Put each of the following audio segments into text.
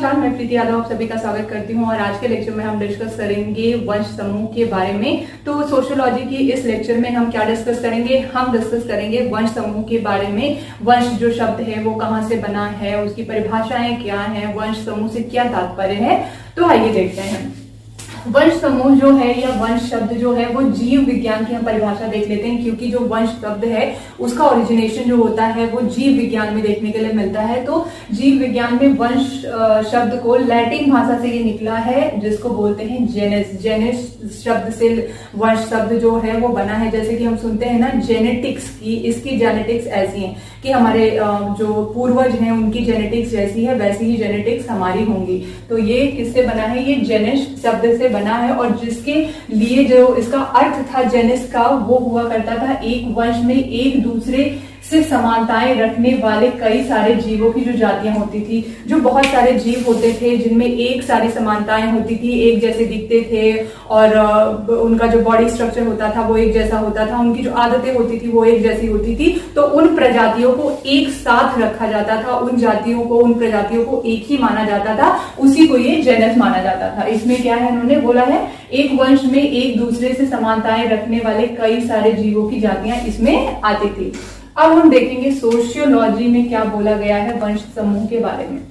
नमस्कार, मैं प्रीति यादव आप सभी का स्वागत करती हूँ और आज के लेक्चर में हम डिस्कस करेंगे वंश समूह के बारे में। तो सोशियोलॉजी की इस लेक्चर में हम क्या डिस्कस करेंगे, हम डिस्कस करेंगे वंश समूह के बारे में। वंश जो शब्द है वो कहाँ से बना है, उसकी परिभाषाएं क्या है, वंश समूह से क्या तात्पर्य है। तो आइए देखते हैं। वंश समूह जो है या वंश शब्द जो है वो जीव विज्ञान की हम परिभाषा देख लेते हैं, क्योंकि जो वंश शब्द है उसका ओरिजिनेशन जो होता है वो जीव विज्ञान में देखने के लिए मिलता है। तो जीव विज्ञान में वंश शब्द को लैटिन भाषा से ये निकला है जिसको बोलते हैं जेनेस। जेनेस शब्द से वंश शब्द जो है वो बना है। जैसे कि हम सुनते हैं ना जेनेटिक्स की, इसकी जेनेटिक्स ऐसी है कि हमारे जो पूर्वज हैं उनकी जेनेटिक्स जैसी है वैसी ही जेनेटिक्स हमारी होंगी। तो ये किससे बना है, ये जेनेस शब्द से बना है और जिसके लिए जो इसका अर्थ था जेनेस का वो हुआ करता था एक वंश में एक दूसरे से समानताएं रखने वाले कई सारे जीवों की जो जातियां होती थी। जो बहुत सारे जीव होते थे जिनमें एक सारी समानताएं होती थी, एक जैसे दिखते थे और उनका जो बॉडी स्ट्रक्चर होता था वो एक जैसा होता था, उनकी जो आदतें होती थी वो एक जैसी होती थी। तो उन प्रजातियों को एक साथ रखा जाता था, उन जातियों को, उन प्रजातियों को एक ही माना जाता था, उसी को ये जेनस माना जाता था। इसमें क्या है, उन्होंने बोला है एक वंश में एक दूसरे से समानताएं रखने वाले कई सारे जीवों की जातियां इसमें आती थी। अब हम देखेंगे सोशियोलॉजी में क्या बोला गया है वंश समूह के बारे में।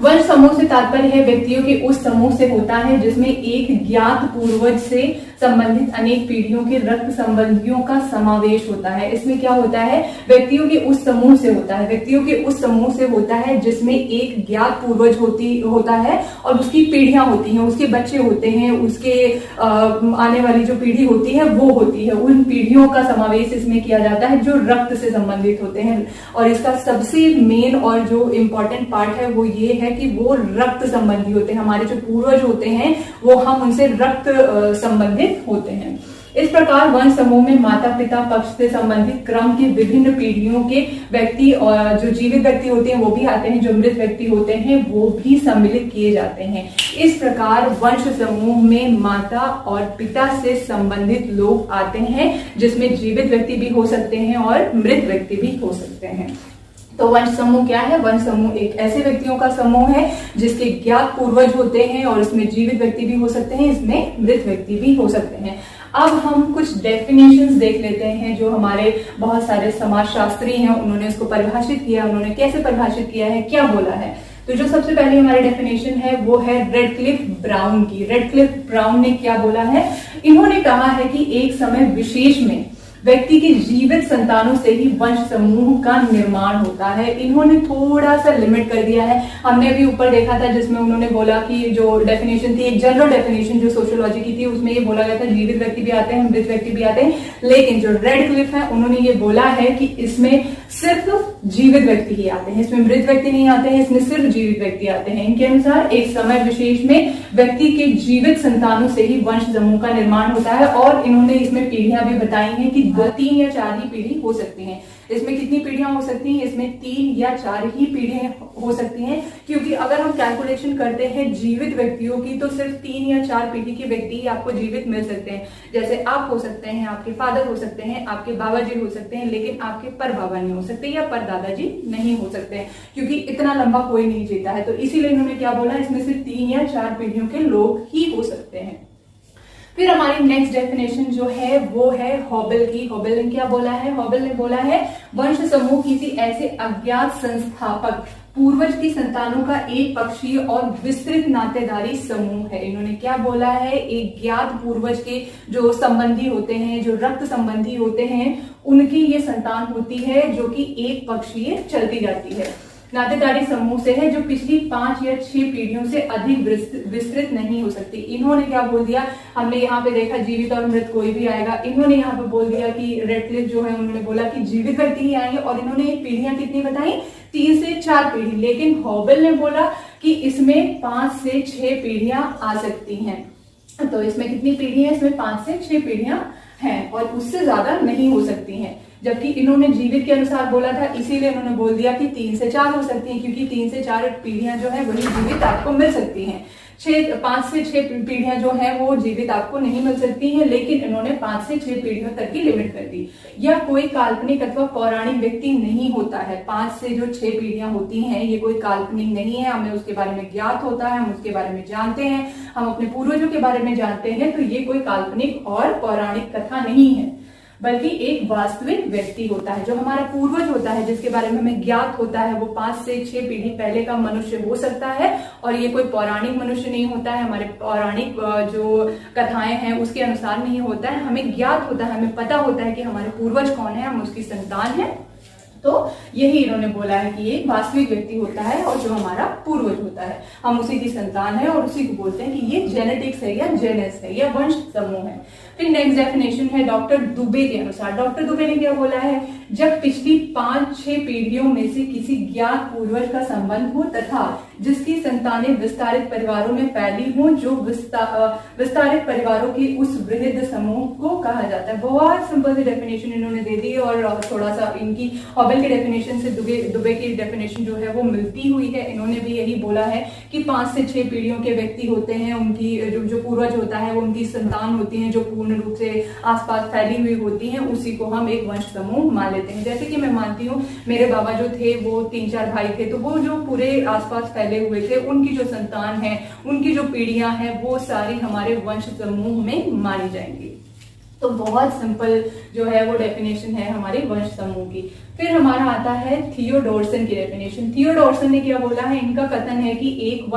वंश समूह से तात्पर्य है व्यक्तियों के उस समूह से होता है जिसमें एक ज्ञात पूर्वज से संबंधित अनेक पीढ़ियों के रक्त संबंधियों का समावेश होता है। इसमें क्या होता है, व्यक्तियों के उस समूह से होता है, व्यक्तियों के उस समूह से होता है जिसमें एक ज्ञात पूर्वज होता है और उसकी पीढ़ियां होती हैं, उसके बच्चे होते हैं, उसके आने वाली जो पीढ़ी होती है वो होती है। उन पीढ़ियों का समावेश इसमें किया जाता है जो रक्त से संबंधित होते हैं। और इसका सबसे मेन और जो इम्पोर्टेंट पार्ट है वो ये है कि वो रक्त संबंधी होते हैं। हमारे जो पूर्वज होते हैं वो हम उनसे रक्त संबंधित होते हैं। इस प्रकार वंश समूह में माता पिता पक्ष से संबंधित क्रम की विभिन्न पीढ़ियों के व्यक्ति और जो जीवित व्यक्ति होते हैं वो भी आते हैं, जो मृत व्यक्ति होते हैं वो भी सम्मिलित किए जाते हैं। इस प्रकार वंश समूह में माता और पिता से संबंधित लोग आते हैं, जिसमें जीवित व्यक्ति भी हो सकते हैं और मृत व्यक्ति भी हो सकते हैं। तो वंश समूह क्या है, वंश समूह एक ऐसे व्यक्तियों का समूह है जिसके ज्ञात पूर्वज होते हैं और इसमें जीवित व्यक्ति भी हो सकते हैं, इसमें मृत व्यक्ति भी हो सकते हैं। अब हम कुछ डेफिनेशंस देख लेते हैं जो हमारे बहुत सारे समाजशास्त्री हैं उन्होंने इसको परिभाषित किया। उन्होंने कैसे परिभाषित किया है, क्या बोला है। तो जो सबसे पहले हमारी डेफिनेशन है वो है रेडक्लिफ ब्राउन की। रेडक्लिफ ब्राउन ने क्या बोला है, इन्होंने कहा है कि एक समय विशेष में व्यक्ति के जीवित संतानों से ही वंश समूह का निर्माण होता है। इन्होंने थोड़ा सा लिमिट कर दिया है। हमने अभी ऊपर देखा था जिसमें उन्होंने बोला कि जो डेफिनेशन थी, एक जनरल डेफिनेशन जो सोशियोलॉजी की थी, उसमें ये बोला गया था जीवित व्यक्ति भी आते हैं, मृत व्यक्ति भी आते हैं। लेकिन जो रेडक्लिफ है उन्होंने ये बोला है कि इसमें सिर्फ जीवित व्यक्ति ही आते हैं, इसमें मृत व्यक्ति नहीं आते हैं, इसमें सिर्फ जीवित व्यक्ति आते हैं। इनके अनुसार एक समय विशेष में व्यक्ति के जीवित संतानों से ही वंश समूह का निर्माण होता है। और इन्होंने इसमें पीढ़ियां भी बताई हैं कि 2, 3 या 4 ही पीढ़ी हो सकती हैं। इसमें कितनी पीढ़ियां हो सकती हैं, इसमें 3 या 4 ही पीढ़ियां हो सकती हैं, क्योंकि अगर हम कैलकुलेशन करते हैं जीवित व्यक्तियों की तो सिर्फ 3 या 4 पीढ़ी के व्यक्ति ही आपको जीवित मिल सकते हैं। जैसे आप हो सकते हैं, आपके फादर हो सकते हैं, आपके बाबा जी हो सकते हैं, लेकिन आपके पर बाबा नहीं हो सकते या पर दादाजी नहीं हो सकते हैं, क्योंकि इतना लंबा कोई नहीं जीता है। तो इसीलिए इन्होंने क्या बोला, इसमें सिर्फ 3 या 4 पीढ़ियों के लोग ही हो सकते हैं। फिर हमारी नेक्स्ट डेफिनेशन जो है वो है हॉबल की। हॉबल ने क्या बोला है, हॉबल ने बोला है वंश समूह किसी ऐसे अज्ञात संस्थापक पूर्वज की संतानों का एक पक्षीय और विस्तृत नातेदारी समूह है। इन्होंने क्या बोला है, एक ज्ञात पूर्वज के जो संबंधी होते हैं, जो रक्त संबंधी होते हैं, उनकी ये संतान होती है जो कि एक पक्षीय चलती जाती है, नातेदारी समूह से है, जो पिछली 5 या 6 पीढ़ियों से अधिक विस्तृत नहीं हो सकती। इन्होंने क्या बोल दिया, हमने यहाँ पे देखा जीवित और मृत कोई भी आएगा, इन्होंने यहाँ पे बोल दिया कि रेडक्लिफ जो है उन्होंने बोला कि जीवित व्यक्ति ही आएंगे और इन्होंने पीढ़ियां कितनी बताई, 3 से 4 पीढ़ी। लेकिन हॉबल ने बोला कि इसमें 5 से 6 पीढ़ियां आ सकती हैं। तो इसमें कितनी पीढ़ी है, इसमें 5 से 6 पीढ़ियां हैं और उससे ज्यादा नहीं हो सकती हैं। जबकि इन्होंने जीवित के अनुसार बोला था, इसीलिए इन्होंने बोल दिया कि 3 से 4 हो सकती हैं, क्योंकि 3 से 4 पीढ़ियां जो है वही जीवित आपको मिल सकती हैं। 5 से 6 पीढ़ियां जो है वो जीवित आपको नहीं मिल सकती हैं, लेकिन इन्होंने 5 से 6 पीढ़ियों तक की लिमिट कर दी। यह कोई काल्पनिक अथवा पौराणिक व्यक्ति नहीं होता है। 5 से जो 6 पीढ़ियां होती हैं ये कोई काल्पनिक नहीं है, हमें उसके बारे में ज्ञात होता है, हम उसके बारे में जानते हैं, हम अपने पूर्वजों के बारे में जानते हैं। तो ये कोई काल्पनिक और पौराणिक कथा नहीं है, बल्कि एक वास्तविक व्यक्ति होता है, जो हमारा पूर्वज होता है, जिसके बारे में हमें ज्ञात होता है। वो 5 से 6 पीढ़ी पहले का मनुष्य हो सकता है, और ये कोई पौराणिक मनुष्य नहीं होता है, हमारे पौराणिक जो कथाएं हैं उसके अनुसार नहीं होता है। हमें ज्ञात होता है, हमें पता होता है कि हमारे पूर्वज कौन है, हम उसकी संतान है। तो यही इन्होंने बोला है कि ये वास्तविक व्यक्ति होता है और जो हमारा पूर्वज होता है हम उसी की संतान है, और उसी को बोलते हैं कि ये जेनेटिक्स है या जेनेस है या वंश समूह है। फिर नेक्स्ट डेफिनेशन है डॉक्टर दुबे के अनुसार। डॉक्टर दुबे ने क्या बोला है, जब पिछली 5-6 पीढ़ियों में से किसी ज्ञात पूर्वज का संबंध हो तथा जिसकी संतानें विस्तारित परिवारों में फैली हों, जो विस्तारित परिवारों के उस वृहद समूह को कहा जाता है। बहुत सिंपल सी डेफिनेशन इन्होंने दे दी, और थोड़ा सा इनकी हॉबल की डेफिनेशन से दुबे की डेफिनेशन जो है वो मिलती हुई है। इन्होंने भी यही बोला है कि 5 से 6 पीढ़ियों के व्यक्ति होते हैं, उनकी जो पूर्वज होता है वो उनकी संतान होती है, जो पूर्ण रूप से आसपास फैली हुई होती है, उसी को हम एक वंश समूह मान लेते हैं। जैसे कि मैं मानती हूँ मेरे बाबा जो थे वो 3-4 भाई थे, तो वो जो पूरे आसपास फैले हुए थे, उनकी जो संतान है, उनकी जो पीढ़ियां हैं, वो सारी हमारे वंश समूह में मानी जाएंगी। तो बहुत सिंपल जो है वो डेफिनेशन है हमारे वंश समूह की। फिर हमारा आता है थियोडोरसन की डेफिनेशन। थियोडोरसन ने क्या बोला है, इनका कथन है कि एक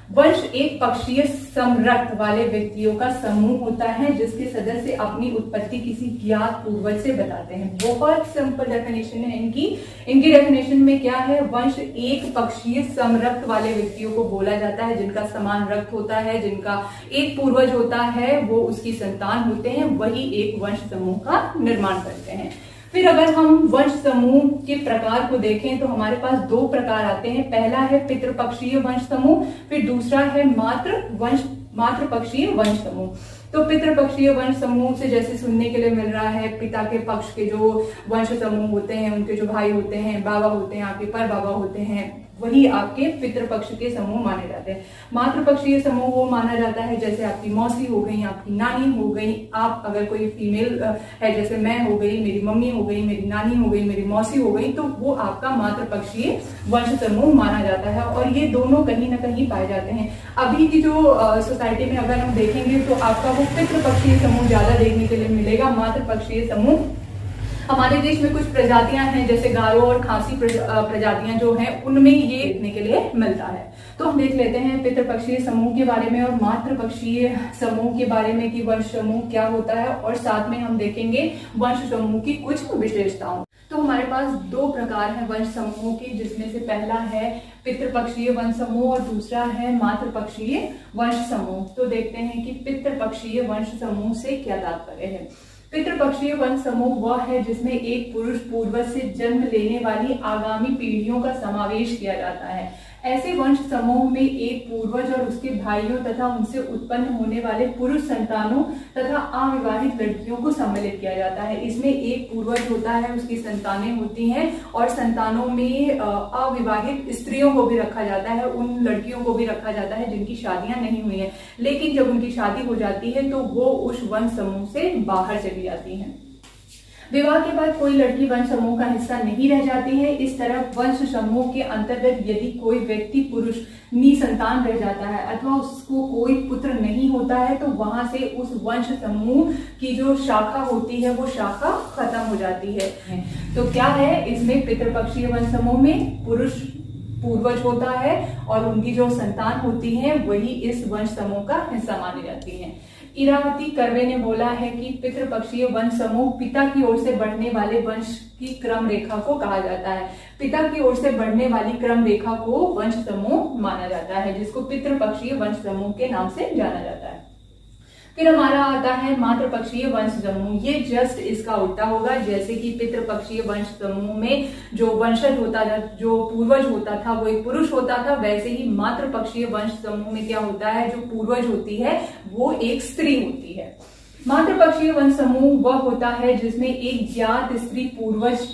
वंश एक पक्षीय समरक्त वाले व्यक्तियों का समूह होता है, जिसके सदस्य अपनी उत्पत्ति किसी ज्ञात पूर्वज से बताते हैं। बहुत सिंपल डेफिनेशन है इनकी डेफिनेशन में क्या है, वंश एक पक्षीय समरक्त वाले व्यक्तियों को बोला जाता है, जिनका समान रक्त होता है, जिनका एक पूर्वज होता है, वो उसकी संतान होते हैं, वही एक वंश समूह का निर्माण करते हैं। फिर अगर हम वंश समूह के प्रकार को देखें तो हमारे पास 2 प्रकार आते हैं। पहला है पितृपक्षीय वंश समूह, फिर दूसरा है मातृ पक्षीय वंश समूह। तो पितृपक्षीय वंश समूह से जैसे सुनने के लिए मिल रहा है, पिता के पक्ष के जो वंश समूह होते हैं, उनके जो भाई होते हैं, बाबा होते हैं, आपके पर बाबा होते हैं, वही आपके पितृपक्ष के समूह माने जाते हैं। मातृपक्षीय समूह वो माना जाता है जैसे आपकी मौसी हो गई, आपकी नानी हो गई, आप अगर कोई फीमेल है जैसे मैं हो गई, मेरी मम्मी हो गई, मेरी नानी हो गई, मेरी मौसी हो गई, तो वो आपका मातृपक्षीय वंश समूह माना जाता है। और ये दोनों कहीं ना कहीं पाए जाते हैं। अभी की जो सोसाइटी में अगर हम देखेंगे तो आपका वो पितृपक्षीय समूह ज्यादा देखने के लिए मिलेगा। मातृपक्षीय समूह हमारे देश में कुछ प्रजातियां हैं जैसे गारो और खासी प्रजातियां जो हैं, उनमें ये देखने के लिए मिलता है। तो हम देख लेते हैं पितृपक्षीय समूह के बारे में और मातृपक्षीय समूह के बारे में कि वंश समूह क्या होता है, और साथ में हम देखेंगे वंश समूह की कुछ विशेषताओं। तो हमारे पास 2 प्रकार हैं वंश समूहों के, जिसमें से पहला है पितृपक्षीय वंश समूह और दूसरा है मातृपक्षीय वंश समूह। तो देखते हैं कि पितृपक्षीय वंश समूह से क्या तात्पर्य है। पितृपक्षीय वंश समूह वह है जिसमें एक पुरुष पूर्वज से जन्म लेने वाली आगामी पीढ़ियों का समावेश किया जाता है। ऐसे वंश समूह में एक पूर्वज और उसके भाइयों तथा उनसे उत्पन्न होने वाले पुरुष संतानों तथा अविवाहित लड़कियों को सम्मिलित किया जाता है। इसमें एक पूर्वज होता है, उसकी संतानें होती हैं, और संतानों में अविवाहित स्त्रियों को भी रखा जाता है, उन लड़कियों को भी रखा जाता है जिनकी शादियां नहीं हुई हैं। लेकिन जब उनकी शादी हो जाती है तो वो उस वंश समूह से बाहर चली जाती हैं। विवाह के बाद कोई लड़की वंश समूह का हिस्सा नहीं रह जाती है। इस तरह वंश समूह के अंतर्गत यदि कोई व्यक्ति पुरुष निसंतान रह जाता है अथवा उसको कोई पुत्र नहीं होता है तो वहां से उस वंश समूह की जो शाखा होती है वो शाखा खत्म हो जाती है। तो क्या है इसमें, पितृपक्षीय वंश समूह में पुरुष पूर्वज होता है और उनकी जो संतान होती है वही इस वंश समूह का हिस्सा मानी जाती है। इरावती कर्वे ने बोला है कि पितृपक्षीय वंश समूह पिता की ओर से बढ़ने वाले वंश की क्रम रेखा को कहा जाता है। पिता की ओर से बढ़ने वाली क्रम रेखा को वंश समूह माना जाता है, जिसको पितृपक्षीय वंश समूह के नाम से जाना जाता है। फिर हमारा आता है मातृपक्षीय वंश समूह। ये जस्ट इसका उल्टा होगा। जैसे कि पितृपक्षीय वंश समूह में जो वंशज होता था, जो पूर्वज होता था वो एक पुरुष होता था, वैसे ही मातृपक्षीय वंश समूह में क्या होता है, जो पूर्वज होती है वो एक स्त्री होती है। मातृपक्षीय वंश समूह वह होता है जिसमें एक ज्ञात स्त्री पूर्वज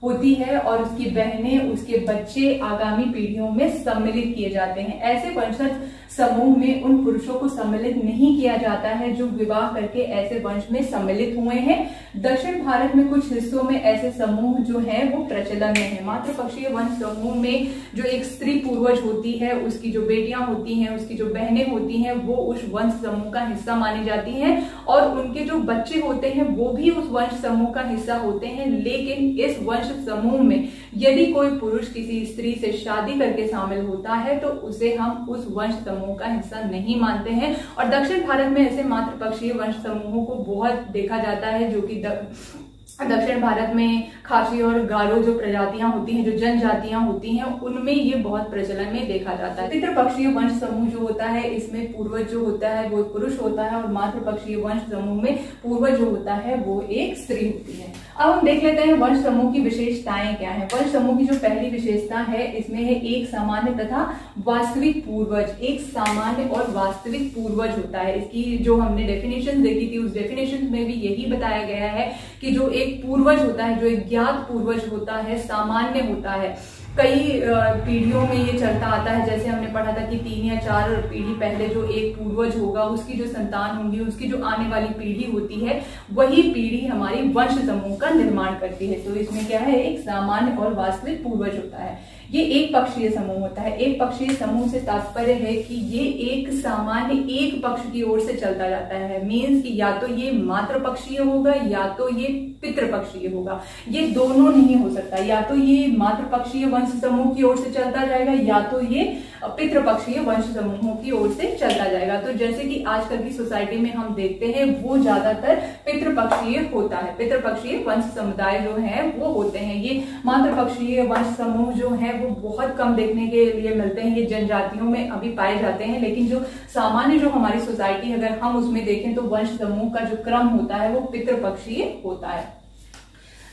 होती है और उसकी बहनें, उसके बच्चे आगामी पीढ़ियों में सम्मिलित किए जाते हैं। ऐसे वंशज समूह में उन पुरुषों को सम्मिलित नहीं किया जाता है जो विवाह करके ऐसे वंश में सम्मिलित हुए हैं। दक्षिण भारत में कुछ हिस्सों में ऐसे समूह जो हैं वो प्रचलन में है। मातृपक्षीय वंश समूह में जो एक स्त्री पूर्वज होती है, उसकी जो बेटियां होती हैं, उसकी जो बहनें होती हैं, वो उस वंश समूह का हिस्सा मानी जाती हैं और उनके जो बच्चे होते हैं वो भी उस वंश समूह का हिस्सा होते हैं। लेकिन इस वंश समूह में यदि कोई पुरुष किसी स्त्री से शादी करके शामिल होता है तो उसे हम उस वंश समूह का हिस्सा नहीं मानते हैं। और दक्षिण भारत में ऐसे मातृपक्षीय वंश समूहों को बहुत देखा जाता है, जो कि दक्षिण भारत में खासी और गारो जो प्रजातियां होती हैं, जो जनजातियां होती हैं, उनमें ये बहुत प्रचलन में देखा जाता है। पितृपक्षीय वंश समूह जो होता है इसमें पूर्वज जो होता है वो पुरुष होता है और मातृपक्षीय वंश समूह में पूर्वज जो होता है वो एक स्त्री होती है। अब हम देख लेते हैं वंश समूह की विशेषताएं क्या है। वंश समूह की जो पहली विशेषता है इसमें है एक सामान्य तथा वास्तविक पूर्वज। एक सामान्य और वास्तविक पूर्वज होता है। इसकी जो हमने डेफिनेशन देखी थी उस डेफिनेशन में भी यही बताया गया है कि जो एक पूर्वज होता है, जो एक ज्ञात पूर्वज होता है, सामान्य होता है। कई पीढ़ियों में ये चलता आता है, जैसे हमने पढ़ा था कि 3 या 4 पीढ़ी पहले जो एक पूर्वज होगा उसकी जो संतान होंगी, उसकी जो आने वाली पीढ़ी होती है, वही पीढ़ी हमारी वंश समूह का निर्माण करती है। तो इसमें क्या है, एक सामान्य और वास्तविक पूर्वज होता है। ये एक पक्षीय समूह होता है। एक पक्षीय समूह से तात्पर्य है कि ये एक सामान्य एक पक्ष की ओर से चलता जाता है। मीन्स कि या तो ये मातृपक्षीय होगा या तो ये पितृपक्षीय होगा, ये दोनों नहीं हो सकता। या तो ये मातृपक्षीय वंश समूह की ओर से चलता जाएगा या तो ये पितृपक्षीय वंश समूहों की ओर से चलता जाएगा। तो जैसे कि आजकल की सोसाइटी में हम देखते हैं वो ज्यादातर पितृपक्षीय होता है। पितृपक्षीय वंश समुदाय जो है वो होते हैं। ये मातृपक्षीय वंश समूह जो है वो बहुत कम देखने के लिए मिलते हैं। ये जनजातियों में अभी पाए जाते हैं, लेकिन जो सामान्य जो हमारी सोसाइटी अगर हम उसमें देखें तो वंश समूह का जो क्रम होता है वो पितृपक्षीय होता है।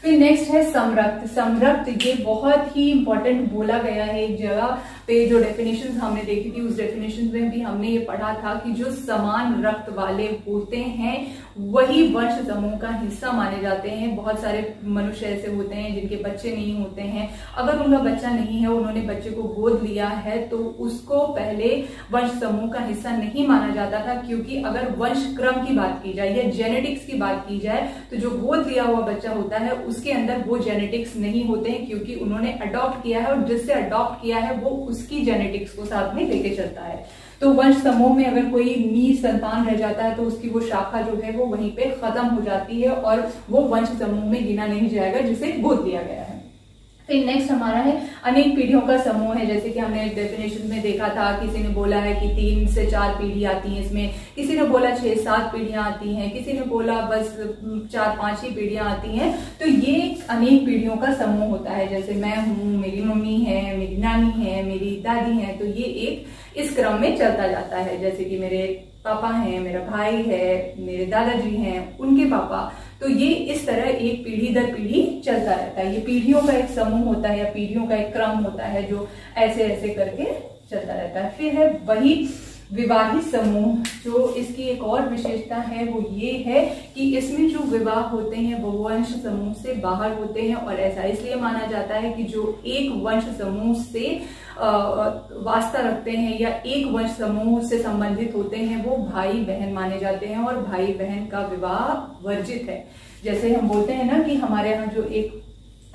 फिर नेक्स्ट है समरक्त। समरक्त ये बहुत ही इंपॉर्टेंट बोला गया है एक जगह पे। जो डेफिनेशंस हमने देखी थी उस डेफिनेशंस में भी हमने ये पढ़ा था कि जो समान रक्त वाले होते हैं वही वंश समूह का हिस्सा माने जाते हैं। बहुत सारे मनुष्य ऐसे होते हैं जिनके बच्चे नहीं होते हैं। अगर उनका बच्चा नहीं है, उन्होंने बच्चे को गोद लिया है, तो उसको पहले वंश समूह का हिस्सा नहीं माना जाता था, क्योंकि अगर वंश क्रम की बात की जाए या जेनेटिक्स की बात की जाए तो जो गोद लिया हुआ बच्चा होता है उसके अंदर वो जेनेटिक्स नहीं होते हैं, क्योंकि उन्होंने अडॉप्ट किया है और जिससे अडॉप्ट किया है वो उसकी जेनेटिक्स को साथ में लेके चलता है। तो वंश समूह में अगर कोई नीच संतान रह जाता है तो उसकी वो शाखा जो है वो वहीं पे खत्म हो जाती है और वो वंश समूह में गिना नहीं जाएगा जिसे गोद लिया गया है। फिर नेक्स्ट हमारा है अनेक पीढ़ियों का समूह है। जैसे कि हमने डेफिनेशन में देखा था, किसी ने बोला है कि 3 से 4 पीढ़ी आती हैं इसमें, किसी ने बोला 6-7 पीढ़ियां आती हैं, किसी ने बोला बस 4-5 ही पीढ़ियां आती हैं। तो ये अनेक पीढ़ियों का समूह होता है। जैसे मैं हूँ, मेरी मम्मी है, मेरी नानी है, मेरी दादी है, तो ये एक इस क्रम में चलता जाता है। जैसे कि मेरे पापा हैं, मेरा भाई है, मेरे दादाजी हैं, उनके पापा, तो ये इस तरह एक पीढ़ी दर पीढ़ी चलता रहता है। ये पीढ़ियों का एक समूह होता है या पीढ़ियों का एक क्रम होता है जो ऐसे ऐसे करके चलता रहता है। फिर है वही विवाहित समूह। जो इसकी एक और विशेषता है वो ये है कि इसमें जो विवाह होते हैं वो वंश समूह से बाहर होते हैं, और ऐसा इसलिए माना जाता है कि जो एक वंश समूह से वास्ता रखते हैं या एक वंश समूह से संबंधित होते हैं वो भाई बहन माने जाते हैं और भाई बहन का विवाह वर्जित है। जैसे हम बोलते हैं ना कि हमारे यहाँ जो एक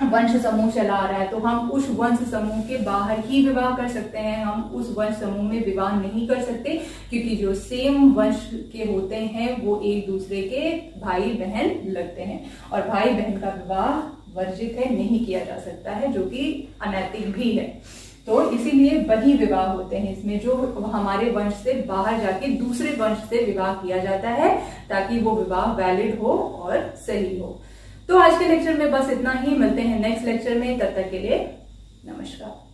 वंश समूह चला आ रहा है तो हम उस वंश समूह के बाहर ही विवाह कर सकते हैं, हम उस वंश समूह में विवाह नहीं कर सकते, क्योंकि जो सेम वंश के होते हैं वो एक दूसरे के भाई बहन लगते हैं और भाई बहन का विवाह वर्जित है, नहीं किया जा सकता है, जो कि अनैतिक भी है। तो इसीलिए वही विवाह होते हैं इसमें जो हमारे वंश से बाहर जाके दूसरे वंश से विवाह किया जाता है, ताकि वो विवाह वैलिड हो और सही हो। तो आज के लेक्चर में बस इतना ही। मिलते हैं नेक्स्ट लेक्चर में, तब तक के लिए नमस्कार।